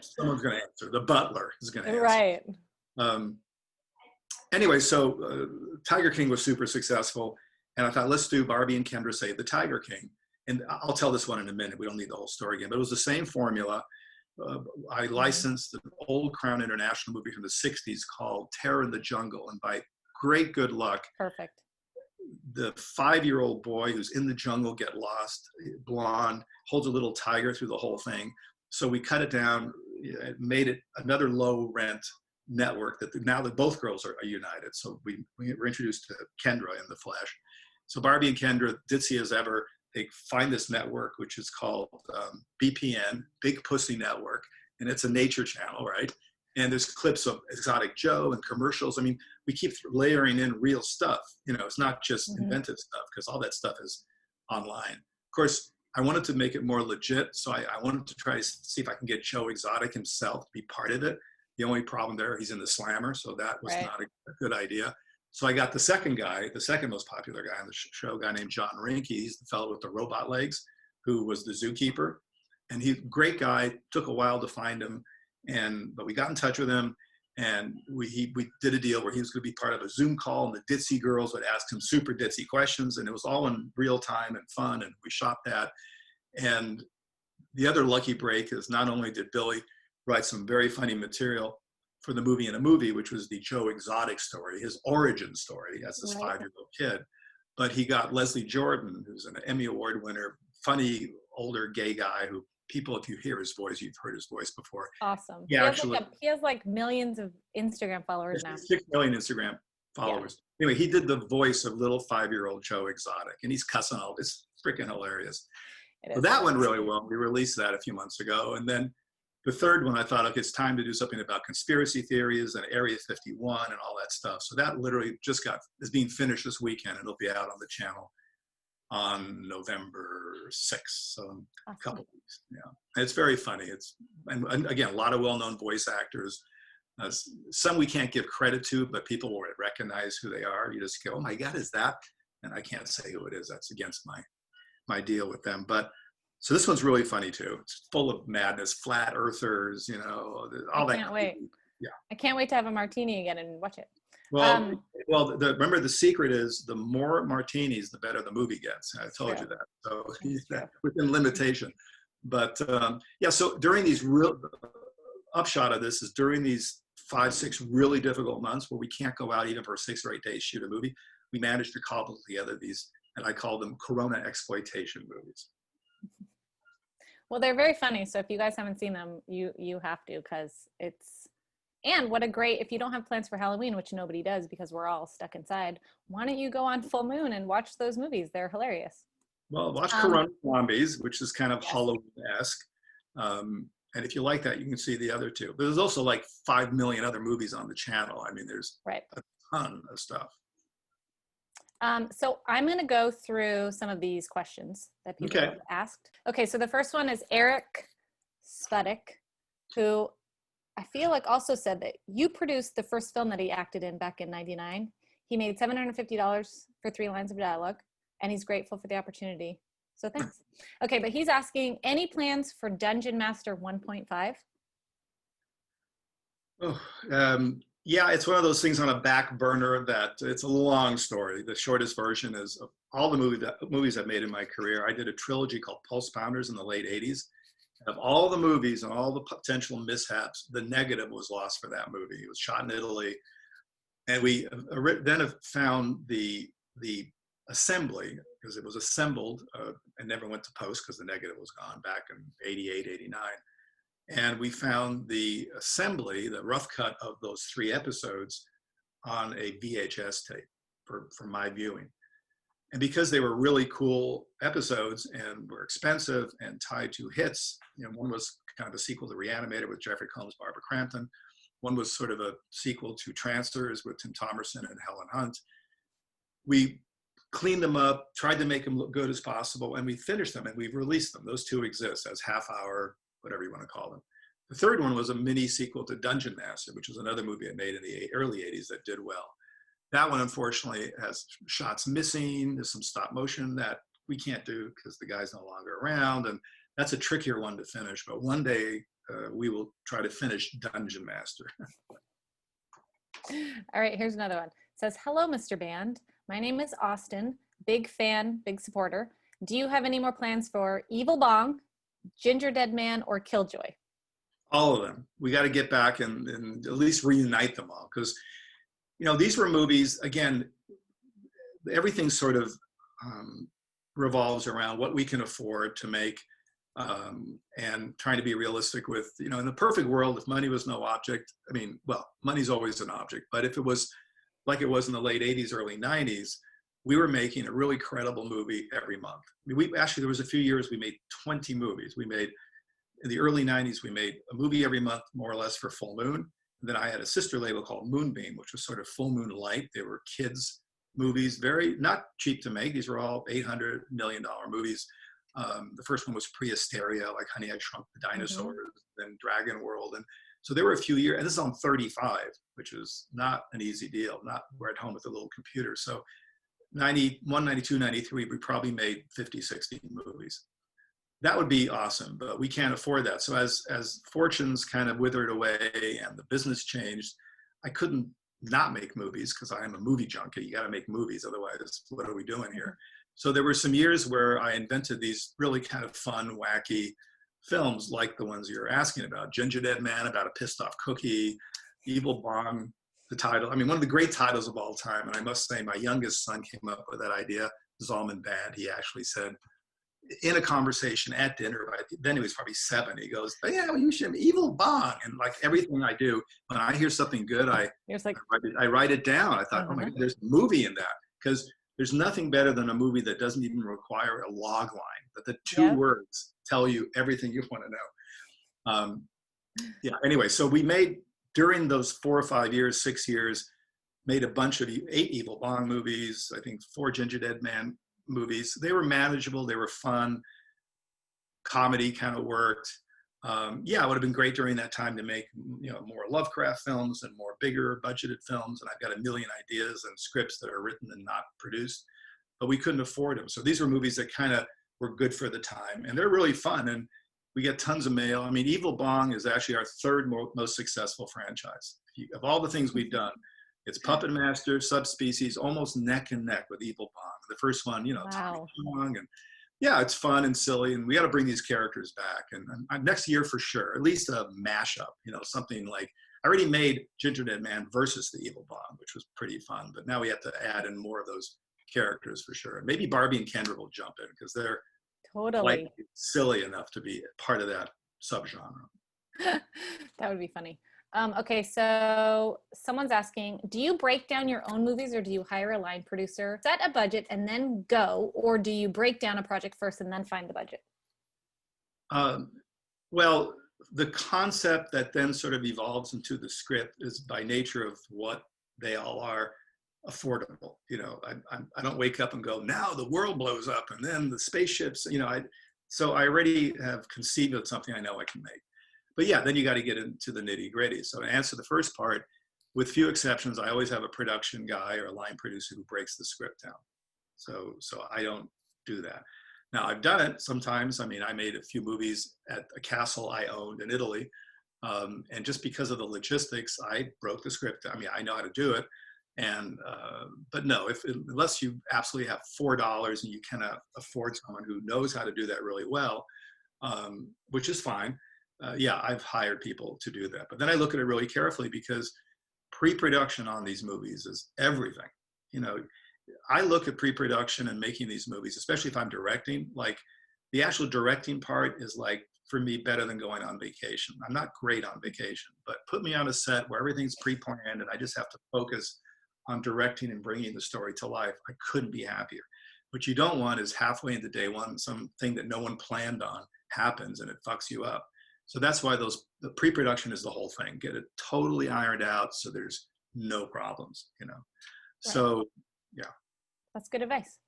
Someone's going to answer. The butler is going to answer.
Right.
Anyway, so Tiger King was super successful. And I thought, let's do Barbie and Kendra Save the Tiger King. And I'll tell this one in a minute. We don't need the whole story again. But it was the same formula. I licensed an old Crown International movie from the 60s called Terror in the Jungle. And by great good luck,
perfect,
the 5-year-old boy who's in the jungle get lost, blonde, holds a little tiger through the whole thing. So we cut it down, made it another low rent network that now that both girls are united. So we were introduced to Kendra in the flesh. So Barbie and Kendra, ditzy as ever, they find this network, which is called BPN, Big Pussy Network. And it's a nature channel, right? And there's clips of Exotic Joe and commercials. I mean, we keep layering in real stuff. It's not just invented stuff because all that stuff is online. Of course, I wanted to make it more legit. So I wanted to try to see if I can get Joe Exotic himself to be part of it. The only problem there, he's in the Slammer, so that was not a good idea. So I got the second guy, the second most popular guy on the show, a guy named John Reinke. He's the fellow with the robot legs, who was the zookeeper. And he's a great guy. Took a while to find him, but we got in touch with him, and we did a deal where he was going to be part of a Zoom call, and the ditzy girls would ask him super ditzy questions, and it was all in real time and fun, and we shot that. And the other lucky break is not only did Billy write some very funny material for the movie in a movie, which was the Joe Exotic story, his origin story as this 5-year-old kid, but he got Leslie Jordan, who's an Emmy Award winner, funny older gay guy who people, if you hear his voice, you've heard his voice before.
Awesome.
Yeah,
he has like millions of Instagram followers now.
6 million Instagram followers. Yeah. Anyway, he did the voice of little 5-year-old Joe Exotic, and he's cussing all. It's freaking hilarious. So that went really well. We released that a few months ago, and then the third one, I thought, okay, it's time to do something about conspiracy theories and Area 51 and all that stuff. So that literally is being finished this weekend, and it'll be out on the channel on November 6th. So a couple of weeks. Yeah, and it's very funny. And again, a lot of well-known voice actors. Some we can't give credit to, but people will recognize who they are. You just go, oh my God, is that? And I can't say who it is. That's against my deal with them. But so this one's really funny too. It's full of madness, flat earthers, all that. I
can't wait.
Yeah.
I can't wait to have a martini again and watch it.
Well, remember the secret is the more martinis, the better the movie gets. I told you that. So within limitation. But yeah, so during these upshot of this is during these 5-6 really difficult months where we can't go out even for 6 or 8 days, shoot a movie, we managed to cobble together these, and I call them Corona exploitation movies.
Well, they're very funny. So if you guys haven't seen them, you have to, because and what a great, if you don't have plans for Halloween, which nobody does because we're all stuck inside, why don't you go on full moon and watch those movies? They're hilarious.
Well, watch Corona Zombies, which is kind of Halloween-esque. And if you like that, you can see the other two. But there's also like 5 million other movies on the channel. I mean, there's a ton of stuff.
So I'm going to go through some of these questions that people have asked. Okay, so the first one is Eric Spec, who I feel like also said that you produced the first film that he acted in back in '99. He made $750 for 3 lines of dialogue, and he's grateful for the opportunity. So thanks. Okay, but he's asking, any plans for Dungeon Master 1.5?
Yeah, it's one of those things on a back burner that it's a long story. The shortest version is of all the movies I've made in my career. I did a trilogy called Pulse Pounders in the late 80s. Of all the movies and all the potential mishaps, the negative was lost for that movie. It was shot in Italy. And we then have found the assembly, because it was assembled and never went to post because the negative was gone back in 88, 89. And we found the assembly, the rough cut of those 3 episodes on a VHS tape for my viewing. And because they were really cool episodes and were expensive and tied to hits, one was kind of a sequel to Reanimator with Jeffrey Combs, Barbara Crampton. One was sort of a sequel to Trancers with Tim Thomerson and Helen Hunt. We cleaned them up, tried to make them look good as possible, and we finished them and we've released them. Those 2 exist as half-hour, whatever you want to call them. The third one was a mini sequel to Dungeon Master, which was another movie I made in the early 80s that did well. That one, unfortunately, has shots missing. There's some stop motion that we can't do because the guy's no longer around. And that's a trickier one to finish. But one day we will try to finish Dungeon Master.
All right, here's another one. It says, hello, Mr. Band. My name is Austin. Big fan, big supporter. Do you have any more plans for Evil Bong, Ginger Dead Man, or Killjoy?
All of them. We got to get back and at least reunite them all, because these were movies, again, everything sort of revolves around what we can afford to make and trying to be realistic with, in the perfect world, if money was no object, money's always an object, but if it was like it was in the late 80s, early 90s, we were making a really credible movie every month. There was a few years we made 20 movies. In the early 90s, we made a movie every month, more or less, for Full Moon. And then I had a sister label called Moonbeam, which was sort of Full Moon Light. They were kids' movies, very not cheap to make. These were all $800 million movies. The first one was Pre-Hysteria, like Honey, I Shrunk the
Mm-hmm.
Dinosaurs, then Dragon World. And so there were a few years, and this is on 35, which is not an easy deal. Not we're at home with a little computer. So 91, 92, 93, we probably made 50, 60 movies. That would be awesome, but we can't afford that. So as fortunes kind of withered away and the business changed, I couldn't not make movies because I am a movie junkie. You got to make movies, otherwise, what are we doing here? So there were some years where I invented these really kind of fun, wacky films like the ones you're asking about. Ginger Dead Man, about a pissed off cookie, Evil Bong, the title. I mean, one of the great titles of all time. And I must say, my youngest son came up with that idea. Zalman Bad, he actually said, in a conversation at dinner, then he was probably 7. He goes, "But yeah, well, you should have Evil Bong." And like everything I do, when I hear something good,
It's like,
I write it down. I thought, oh my God, there's a movie in that. Because there's nothing better than a movie that doesn't even require a log line, but the two words tell you everything you want to know. Yeah, anyway, so we made, during those 4 or 5 years, 6 years, made a bunch of 8 Evil Bong movies, I think 4 Ginger Dead Man movies. They were manageable, they were fun, comedy kind of worked. Yeah, it would have been great during that time to make, you know, more Lovecraft films and more bigger budgeted films. And I've got a million ideas and scripts that are written and not produced, but we couldn't afford them. So these were movies that kind of were good for the time, and they're really fun. And we get tons of mail. I mean, Evil Bong is actually our third most successful franchise. Of all the things we've done, it's Puppet Master, Subspecies, almost neck and neck with Evil Bong. The first one, you know, Tommy Chong, and yeah, it's fun and silly, and we got to bring these characters back. And next year for sure, at least a mashup, you know, something like, I already made Ginger Dead Man versus the Evil Bong, which was pretty fun, but now we have to add in more of those characters for sure. Maybe Barbie and Kendra will jump in because they're like silly enough to be part of that subgenre.
That would be funny. Okay, so someone's asking, do you break down your own movies or do you hire a line producer, set a budget, and then go? Or do you break down a project first and then find the budget?
Well, the concept that then sort of evolves into the script is by nature of what they all are affordable. You know, I don't wake up and go, now the world blows up and then the spaceships, you know, so I already have conceived of something I know I can make. But yeah, then you got to get into the nitty gritty. So to answer the first part, with few exceptions, I always have a production guy or a line producer who breaks the script down. So I don't do that. Now I've done it sometimes. I mean, I made a few movies at a castle I owned in Italy. And just because of the logistics, I broke the script. I mean, I know how to do it. And, but no, unless you absolutely have $4 and you cannot afford someone who knows how to do that really well, which is fine. Yeah, I've hired people to do that. But then I look at it really carefully because pre-production on these movies is everything. You know, I look at pre-production and making these movies, especially if I'm directing, like the actual directing part is like, for me, better than going on vacation. I'm not great on vacation, but put me on a set where everything's pre-planned and I just have to focus on directing and bringing the story to life. I couldn't be happier. What you don't want is halfway into day one, something that no one planned on happens and it fucks you up. So that's why the pre-production is the whole thing. Get it totally ironed out so there's no problems, you know. Right. So, yeah.
That's good advice.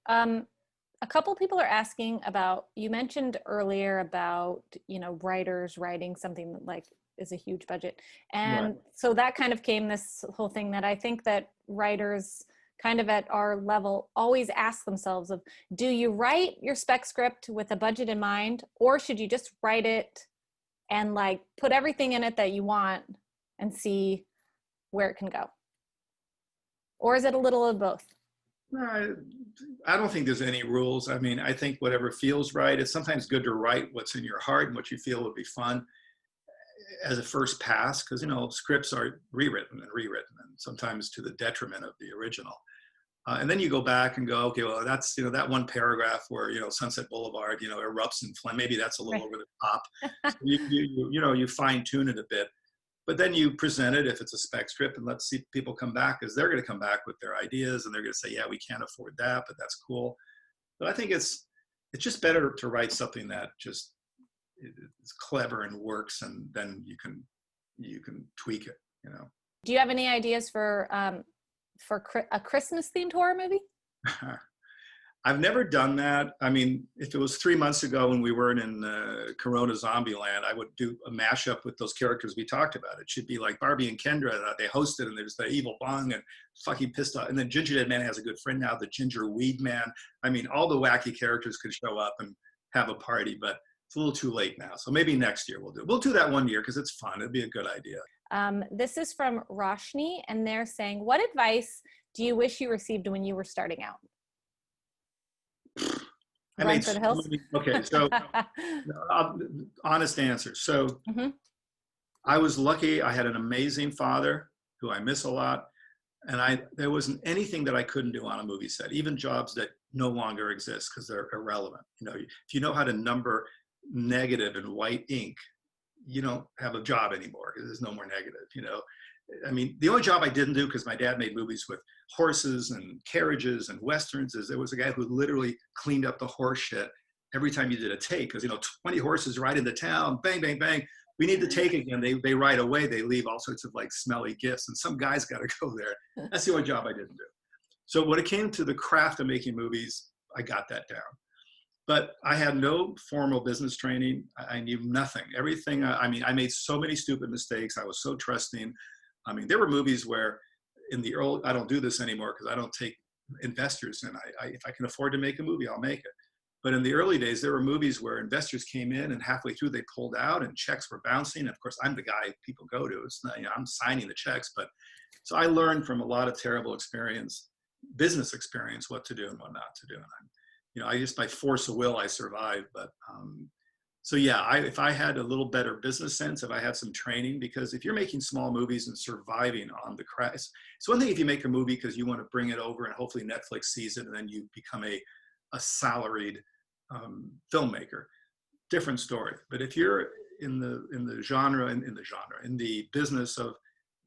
A couple people are asking about, you mentioned earlier about, you know, writers writing something that like is a huge budget. And so that kind of came this whole thing that I think that writers kind of at our level always ask themselves of, do you write your spec script with a budget in mind, or should you just write it and like put everything in it that you want and see where it can go? Or is it a little of both?
I don't think there's any rules. I mean, I think whatever feels right. It's sometimes good to write what's in your heart and what you feel would be fun as a first pass, because, you know, scripts are rewritten and sometimes to the detriment of the original. And then you go back and go, okay, well, that's, you know, that one paragraph where, you know, Sunset Boulevard, you know, erupts in flame. Maybe that's a little over the top. So you know, you fine tune it a bit, but then you present it if it's a spec script and let's see people come back, because they're going to come back with their ideas and they're going to say, yeah, we can't afford that, but that's cool. But I think it's just better to write something that just is clever and works, and then you can tweak it, you know.
Do you have any ideas for a Christmas themed horror movie?
I've never done that. I mean, if it was 3 months ago when we weren't in Corona Zombie Land, I would do a mashup with those characters we talked about. It should be like Barbie and Kendra. They hosted, and there's the Evil Bong and fucking pissed off. And then Ginger Dead Man has a good friend now, the Ginger Weed Man. I mean, all the wacky characters could show up and have a party, but it's a little too late now. So maybe next year we'll do it. We'll do that one year because it's fun. It'd be a good idea.
This is from Roshni, and they're saying, what advice do you wish you received when you were starting out? Run for the hills?
Okay, so honest answer. So I was lucky. I had an amazing father who I miss a lot. And there wasn't anything that I couldn't do on a movie set, even jobs that no longer exist because they're irrelevant. You know, if you know how to number negative in white ink, you don't have a job anymore because there's no more negative, you know. I mean, the only job I didn't do, because my dad made movies with horses and carriages and Westerns, is there was a guy who literally cleaned up the horse shit every time you did a take. Because, you know, 20 horses ride into town, bang, bang, bang. We need the take again. They ride away. They leave all sorts of like smelly gifts. And some guy's got to go there. That's the only job I didn't do. So when it came to the craft of making movies, I got that down. But I had no formal business training. I knew nothing. Everything, I mean, I made so many stupid mistakes. I was so trusting. I mean, there were movies where in the early, I don't do this anymore because I don't take investors in. If I can afford to make a movie, I'll make it. But in the early days, there were movies where investors came in and halfway through they pulled out and checks were bouncing. Of course, I'm the guy people go to. It's not, you know, I'm signing the checks. But so I learned from a lot of terrible experience, business experience, what to do and what not to do. And you know, I just by force of will, I survived. But so yeah, if I had a little better business sense, if I had some training, because if you're making small movies and surviving on the craft, it's one thing if you make a movie because you want to bring it over and hopefully Netflix sees it and then you become a salaried filmmaker, different story. But if you're in the business of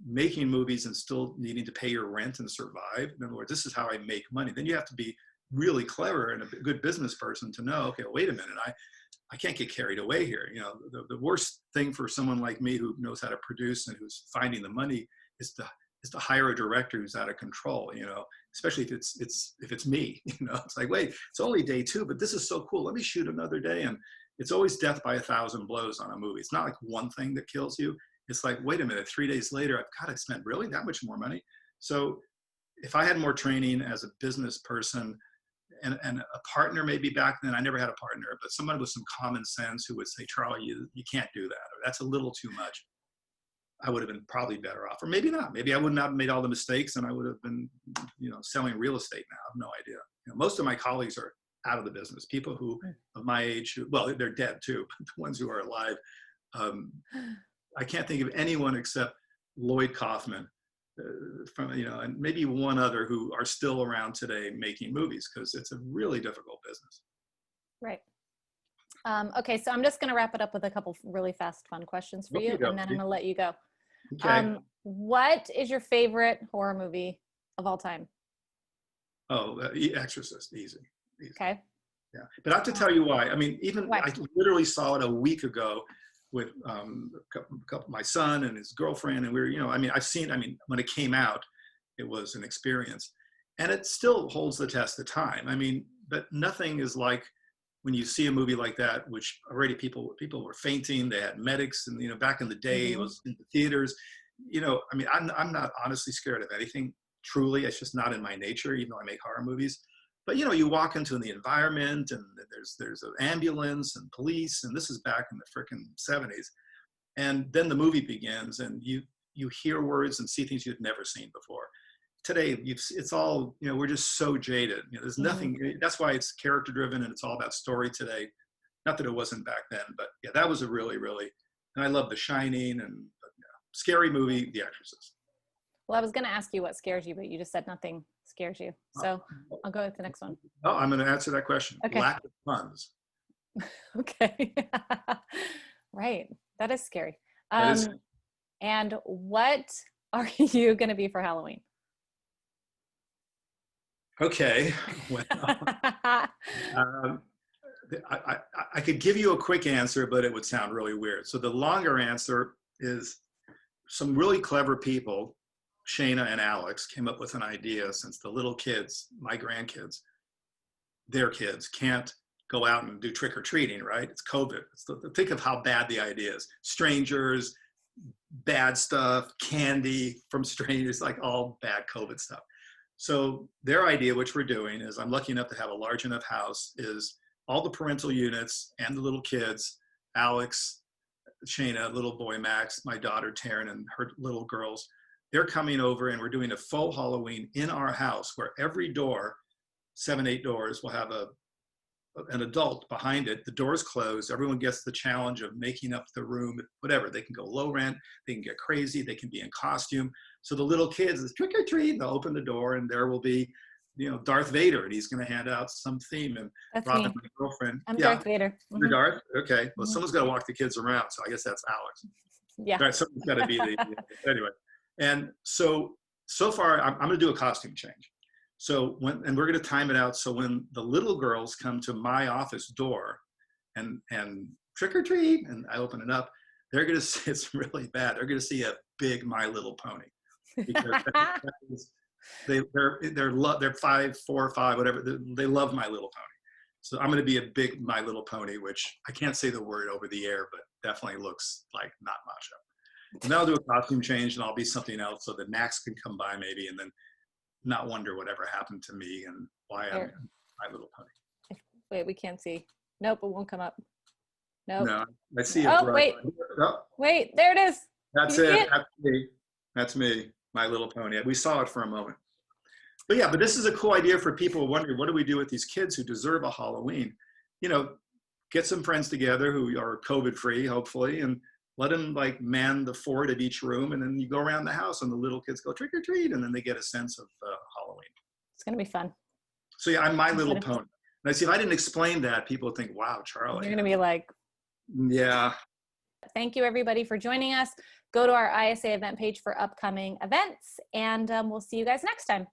making movies and still needing to pay your rent and survive, in other words, this is how I make money, then you have to be really clever and a good business person to know, okay, wait a minute, I can't get carried away here. You know, the worst thing for someone like me who knows how to produce and who's finding the money is to hire a director who's out of control, you know, especially if it's me, you know. It's like, wait, it's only day 2, but this is so cool. Let me shoot another day. And it's always death by 1,000 blows on a movie. It's not like one thing that kills you. It's like, wait a minute, 3 days later, I've got to spend really that much more money. So if I had more training as a business person and a partner maybe back then, I never had a partner, but someone with some common sense who would say, Charlie, you can't do that, or that's a little too much, I would have been probably better off. Or maybe not. Maybe I would not have made all the mistakes and I would have been, you know, selling real estate now. I have no idea. You know, most of my colleagues are out of the business. People who of my age, well, they're dead too, but the ones who are alive, I can't think of anyone except Lloyd Kaufman, from, you know, and maybe one other who are still around today making movies, because it's a really difficult business.
Right. Okay, so I'm just going to wrap it up with a couple really fast, fun questions for you, and then I'm going to let you go.
Okay.
What is your favorite horror movie of all time?
Oh, Exorcist, easy.
Okay.
Yeah, but I have to tell you why. I mean, even
Why?
I literally saw it a week ago with my son and his girlfriend, and we were, you know, I mean, when it came out, it was an experience, and it still holds the test of time. I mean, but nothing is like when you see a movie like that, which already people were fainting, they had medics, and, you know, back in the day, it was in the theaters. You know, I mean, I'm not honestly scared of anything, truly. It's just not in my nature, even though I make horror movies. But, you know, you walk into the environment and there's an ambulance and police, and this is back in the frickin' 70s. And then the movie begins and you hear words and see things you've never seen before. Today, it's all, you know, we're just so jaded. You know, there's nothing, that's why it's character driven and it's all about story today. Not that it wasn't back then, but yeah, that was a really, really, and I love The Shining and scary movie, The Exorcist.
Well, I was going to ask you what scares you, but you just said nothing scares you. So I'll go with the next one.
Oh, I'm going to answer that question.
Okay.
Lack of funds.
Okay. Right. That is scary.
That is.
And what are you going to be for Halloween?
Okay. Well, I could give you a quick answer, but it would sound really weird. So the longer answer is some really clever people, Shayna and Alex, came up with an idea since the little kids, my grandkids, their kids can't go out and do trick-or-treating, right? It's COVID. Think of how bad the idea is. Strangers, bad stuff, candy from strangers, like all bad COVID stuff. So their idea, which we're doing, is I'm lucky enough to have a large enough house, is all the parental units and the little kids, Alex, Shayna, little boy Max, my daughter Taryn, and her little girls, they're coming over, and we're doing a faux Halloween in our house where every door, 7, 8 doors, will have an adult behind it. The doors closed. Everyone gets the challenge of making up the room, whatever. They can go low rent, they can get crazy, they can be in costume. So the little kids, it's trick or treat, they'll open the door and there will be, Darth Vader, and he's going to hand out some theme. And
That's
Robin,
me.
my girlfriend.
I'm
Yeah,
Darth Vader.
you're Darth? Okay. Well,
Mhm.
someone's got to walk the kids around. So I guess that's Alex.
Yeah.
All right, someone's got to be anyway. And so far, I'm going to do a costume change. So and we're going to time it out. So when the little girls come to my office door and trick or treat, and I open it up, they're going to see, it's really bad. They're going to see a big My Little Pony, because they're 5, 4 or 5, whatever. They love My Little Pony. So I'm going to be a big My Little Pony, which I can't say the word over the air, but definitely looks like not macho. And then I'll do a costume change, and I'll be something else so that Max can come by maybe, and then not wonder whatever happened to me and why I'm My Little Pony.
Wait, we can't see. Nope, it won't come up. Nope.
No, I see it.
Oh, wait.
Oh,
Wait, there it is.
that's
You see
it.
it?
That's me. That's me, My Little Pony. We saw it for a moment. But yeah, but this is a cool idea for people wondering, what do we do with these kids who deserve a Halloween? Get some friends together who are COVID-free, hopefully, and let them like man the fort at each room, and then you go around the house and the little kids go trick or treat, and then they get a sense of Halloween.
It's going to be fun.
So yeah, I'm My Little Pony. And I see, if I didn't explain that, people would think, wow, Charlie.
You're going to be like,
yeah.
Thank you, everybody, for joining us. Go to our ISA event page for upcoming events, and we'll see you guys next time.